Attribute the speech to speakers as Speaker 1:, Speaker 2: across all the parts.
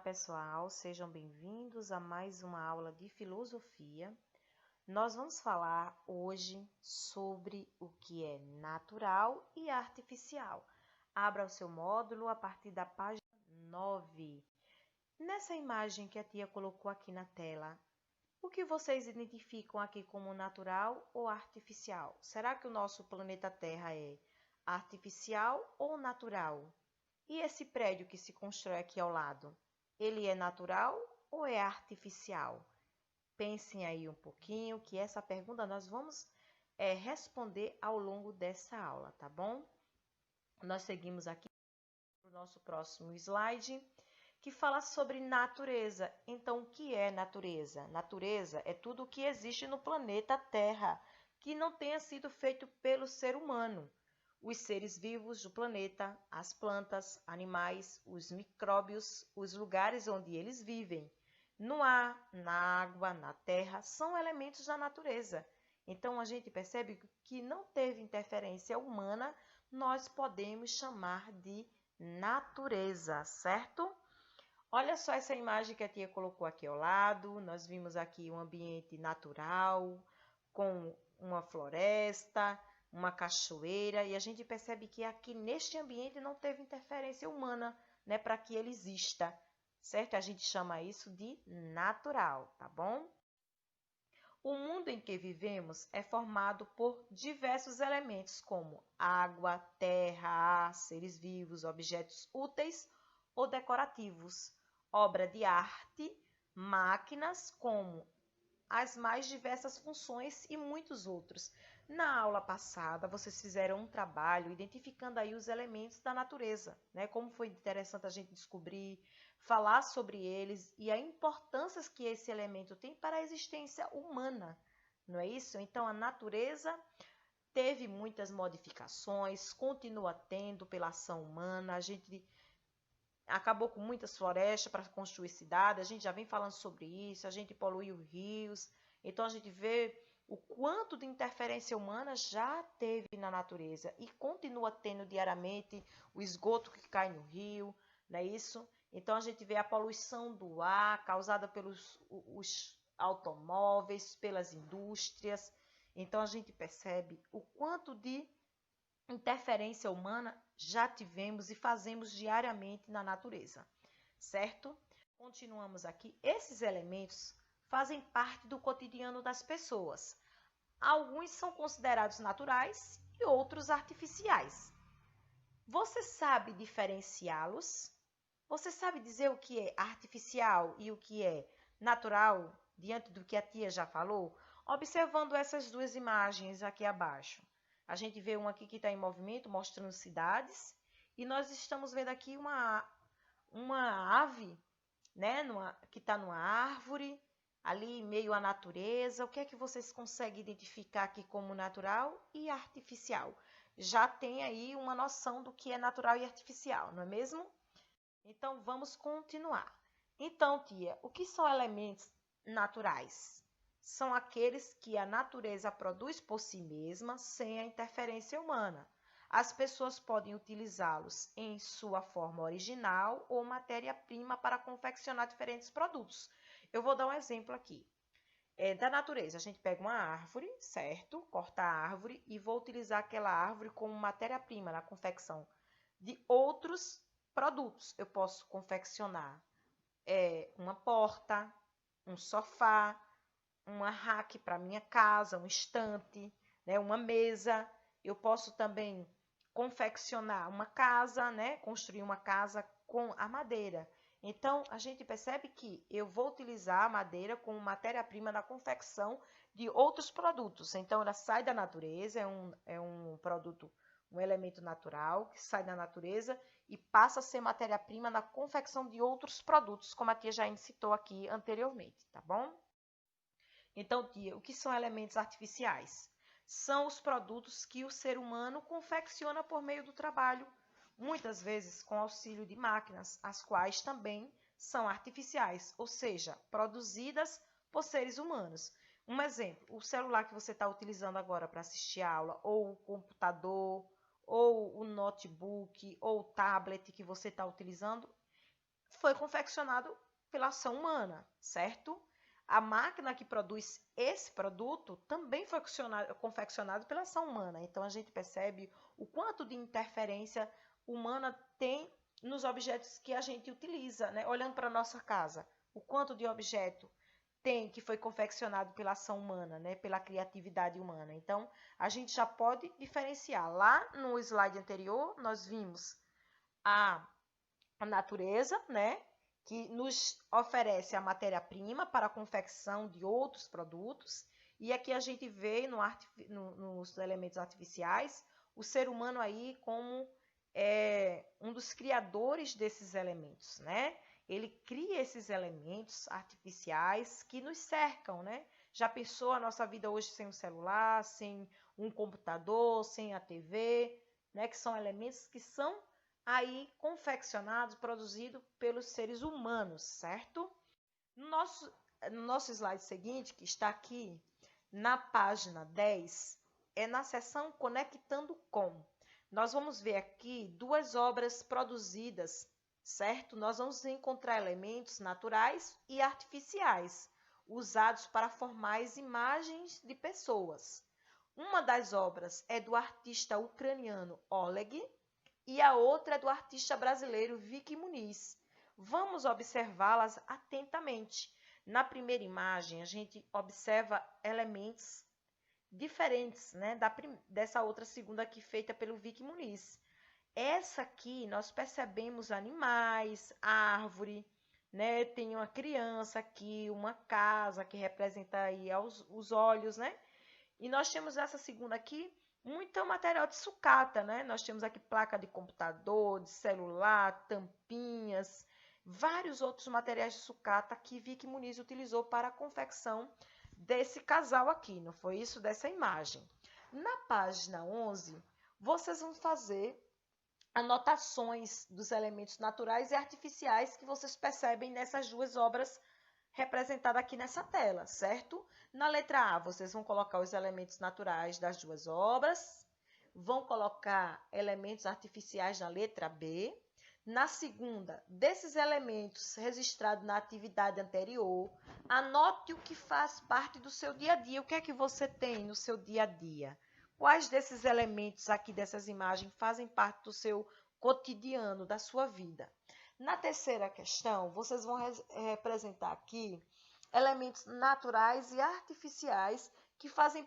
Speaker 1: pessoal, sejam bem-vindos a mais uma aula de filosofia. Nós vamos falar hoje sobre o que é natural e artificial. Abra o seu módulo a partir da página 9. Nessa imagem que a tia colocou aqui na tela, o que vocês identificam aqui como natural ou artificial? Será que o nosso planeta Terra é artificial ou natural? E esse prédio que se constrói aqui ao lado, ele é natural ou é artificial? Pensem aí um pouquinho, que essa pergunta nós vamos responder ao longo dessa aula, tá bom? Nós seguimos aqui para o nosso próximo slide, que fala sobre natureza. Então, o que é natureza? Natureza é tudo o que existe no planeta Terra, que não tenha sido feito pelo ser humano. Os seres vivos do planeta, as plantas, animais, os micróbios, os lugares onde eles vivem, no ar, na água, na terra, são elementos da natureza. Então, a gente percebe que não teve interferência humana, nós podemos chamar de natureza, certo? Olha só essa imagem que a tia colocou aqui ao lado. Nós vimos aqui um ambiente natural, com uma floresta, uma cachoeira, e a gente percebe que aqui neste ambiente não teve interferência humana, né, para que ele exista, certo? A gente chama isso de natural, tá bom? O mundo em que vivemos é formado por diversos elementos como água, terra, ar, seres vivos, objetos úteis ou decorativos, obra de arte, máquinas como as mais diversas funções e muitos outros. Na aula passada, vocês fizeram um trabalho identificando aí os elementos da natureza, né? Como foi interessante a gente descobrir, falar sobre eles e a importância que esse elemento tem para a existência humana, não é isso? Então, a natureza teve muitas modificações, continua tendo pela ação humana, a gente acabou com muitas florestas para construir cidades, a gente já vem falando sobre isso, a gente poluiu rios, então a gente vê o quanto de interferência humana já teve na natureza e continua tendo diariamente o esgoto que cai no rio, não é isso? Então a gente vê a poluição do ar causada pelos os automóveis, pelas indústrias, então a gente percebe o quanto de interferência humana já tivemos e fazemos diariamente na natureza, certo? Continuamos aqui. Esses elementos fazem parte do cotidiano das pessoas. Alguns são considerados naturais e outros artificiais. Você sabe diferenciá-los? Você sabe dizer o que é artificial e o que é natural, diante do que a tia já falou? Observando essas duas imagens aqui abaixo. A gente vê uma aqui que está em movimento, mostrando cidades, e nós estamos vendo aqui uma ave, né, que está numa árvore, ali em meio à natureza. O que é que vocês conseguem identificar aqui como natural e artificial? Já tem aí uma noção do que é natural e artificial, não é mesmo? Então, vamos continuar. Então, tia, o que são elementos naturais? São aqueles que a natureza produz por si mesma, sem a interferência humana. As pessoas podem utilizá-los em sua forma original ou matéria-prima para confeccionar diferentes produtos. Eu vou dar um exemplo aqui. Da natureza, a gente pega uma árvore, certo? Corta a árvore e vou utilizar aquela árvore como matéria-prima na confecção de outros produtos. Eu posso confeccionar uma porta, um sofá, uma rack para minha casa, um estante, né, uma mesa. Eu posso também confeccionar uma casa, né, construir uma casa com a madeira. Então, a gente percebe que eu vou utilizar a madeira como matéria-prima na confecção de outros produtos. Então, ela sai da natureza, é um produto, um elemento natural que sai da natureza e passa a ser matéria-prima na confecção de outros produtos, como a tia já citou aqui anteriormente, tá bom? Então, tia, o que são elementos artificiais? São os produtos que o ser humano confecciona por meio do trabalho, muitas vezes com auxílio de máquinas, as quais também são artificiais, ou seja, produzidas por seres humanos. Um exemplo, o celular que você está utilizando agora para assistir a aula, ou o computador, ou o notebook, ou o tablet que você está utilizando, foi confeccionado pela ação humana, certo? A máquina que produz esse produto também foi confeccionado pela ação humana. Então, a gente percebe o quanto de interferência humana tem nos objetos que a gente utiliza, né? Olhando para a nossa casa, o quanto de objeto tem que foi confeccionado pela ação humana, né? Pela criatividade humana. Então, a gente já pode diferenciar. Lá no slide anterior, nós vimos a natureza, né? Que nos oferece a matéria-prima para a confecção de outros produtos. E aqui a gente vê nos elementos artificiais o ser humano aí como um dos criadores desses elementos, né? Ele cria esses elementos artificiais que nos cercam, né? Já pensou a nossa vida hoje sem um celular, sem um computador, sem a TV, né? Que são elementos que são aí confeccionados, produzidos pelos seres humanos, certo? No nosso slide seguinte, que está aqui na página 10, é na seção Conectando com. Nós vamos ver aqui duas obras produzidas, certo? Nós vamos encontrar elementos naturais e artificiais, usados para formar as imagens de pessoas. Uma das obras é do artista ucraniano Oleg, e a outra é do artista brasileiro Vicky Muniz. Vamos observá-las atentamente. Na primeira imagem, a gente observa elementos diferentes, né, dessa outra segunda aqui feita pelo Vicky Muniz. Essa aqui nós percebemos animais, árvore, né, tem uma criança aqui, uma casa que representa aí os olhos, né? E nós temos essa segunda aqui, muito material de sucata, né? Nós temos aqui placa de computador, de celular, tampinhas, vários outros materiais de sucata que Vicky Muniz utilizou para a confecção desse casal aqui, não foi isso? Dessa imagem. Na página 11, vocês vão fazer anotações dos elementos naturais e artificiais que vocês percebem nessas duas obras representada aqui nessa tela, certo? Na letra A, vocês vão colocar os elementos naturais das duas obras, vão colocar elementos artificiais na letra B. Na segunda, desses elementos registrados na atividade anterior, anote o que faz parte do seu dia a dia. O que é que você tem no seu dia a dia? Quais desses elementos aqui dessas imagens fazem parte do seu cotidiano, da sua vida? Na terceira questão, vocês vão representar aqui elementos naturais e artificiais que fazem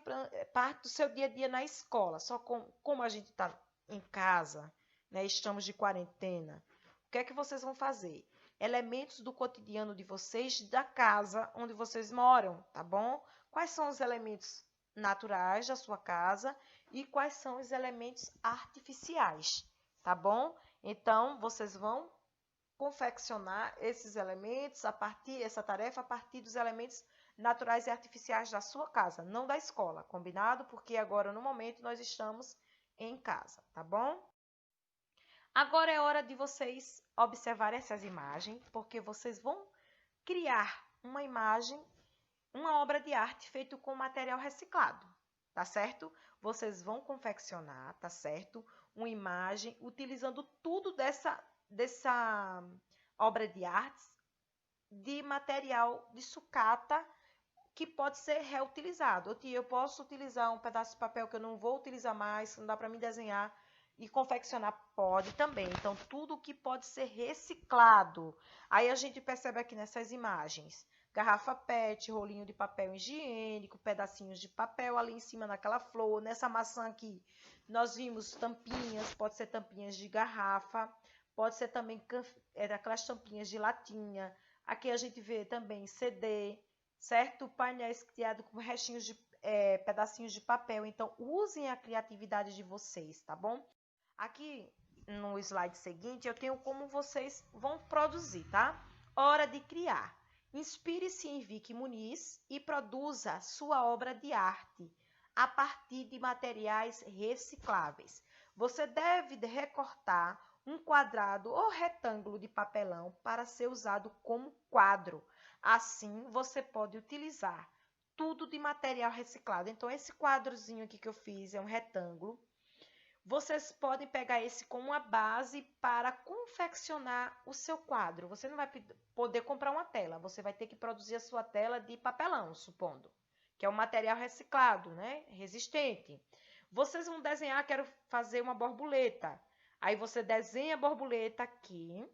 Speaker 1: parte do seu dia a dia na escola. Só como a gente está em casa, né, estamos de quarentena, o que é que vocês vão fazer? Elementos do cotidiano de vocês, da casa onde vocês moram, tá bom? Quais são os elementos naturais da sua casa e quais são os elementos artificiais, tá bom? Então, vocês vão confeccionar esses elementos essa tarefa a partir dos elementos naturais e artificiais da sua casa, não da escola, combinado? Porque agora, no momento, nós estamos em casa, tá bom? Agora é hora de vocês observar essas imagens, porque vocês vão criar uma imagem, uma obra de arte feita com material reciclado, tá certo? Vocês vão confeccionar, tá certo? Uma imagem utilizando tudo dessa obra de arte de material de sucata que pode ser reutilizado. Eu posso utilizar um pedaço de papel que eu não vou utilizar mais, não dá para mim desenhar e confeccionar, pode também. Então, tudo que pode ser reciclado. Aí a gente percebe aqui nessas imagens, garrafa PET, rolinho de papel higiênico, pedacinhos de papel ali em cima naquela flor. Nessa maçã aqui, nós vimos tampinhas, pode ser tampinhas de garrafa, pode ser também aquelas tampinhas de latinha. Aqui a gente vê também CD, certo? Painéis criados com restinhos de pedacinhos de papel. Então, usem a criatividade de vocês, tá bom? Aqui no slide seguinte, eu tenho como vocês vão produzir, tá? Hora de criar. Inspire-se em Vicky Muniz e produza sua obra de arte a partir de materiais recicláveis. Você deve recortar um quadrado ou retângulo de papelão para ser usado como quadro. Assim, você pode utilizar tudo de material reciclado. Então, esse quadrozinho aqui que eu fiz é um retângulo. vocês podem pegar esse como uma base para confeccionar o seu quadro. Você não vai poder comprar uma tela, você vai ter que produzir a sua tela de papelão, supondo, que é um material reciclado, né? Resistente. Vocês vão desenhar, quero fazer uma borboleta. Aí você desenha a borboleta aqui,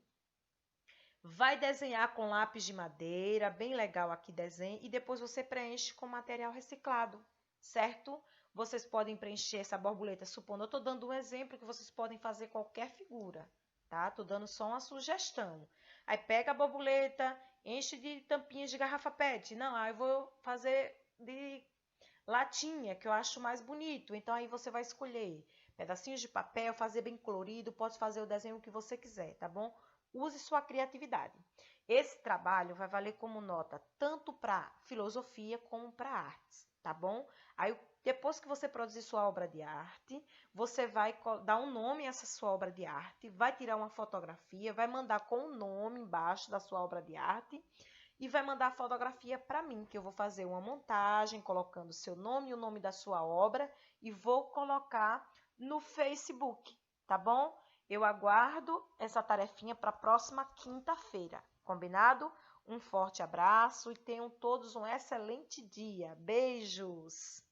Speaker 1: vai desenhar com lápis de madeira, bem legal aqui desenho, e depois você preenche com material reciclado, certo? Vocês podem preencher essa borboleta, supondo, eu estou dando um exemplo que vocês podem fazer qualquer figura, tá? Estou dando só uma sugestão. Aí pega a borboleta, enche de tampinhas de garrafa PET. Não, aí eu vou fazer de latinha, que eu acho mais bonito. Então aí você vai escolher pedacinhos de papel, fazer bem colorido, pode fazer o desenho que você quiser, tá bom? Use sua criatividade. Esse trabalho vai valer como nota tanto para filosofia como para artes, tá bom? Aí depois que você produzir sua obra de arte, você vai dar um nome a essa sua obra de arte, vai tirar uma fotografia, vai mandar com o nome embaixo da sua obra de arte e vai mandar a fotografia para mim, que eu vou fazer uma montagem colocando o seu nome e o nome da sua obra e vou colocar no Facebook, tá bom? Eu aguardo essa tarefinha para a próxima quinta-feira, combinado? Um forte abraço e tenham todos um excelente dia. Beijos!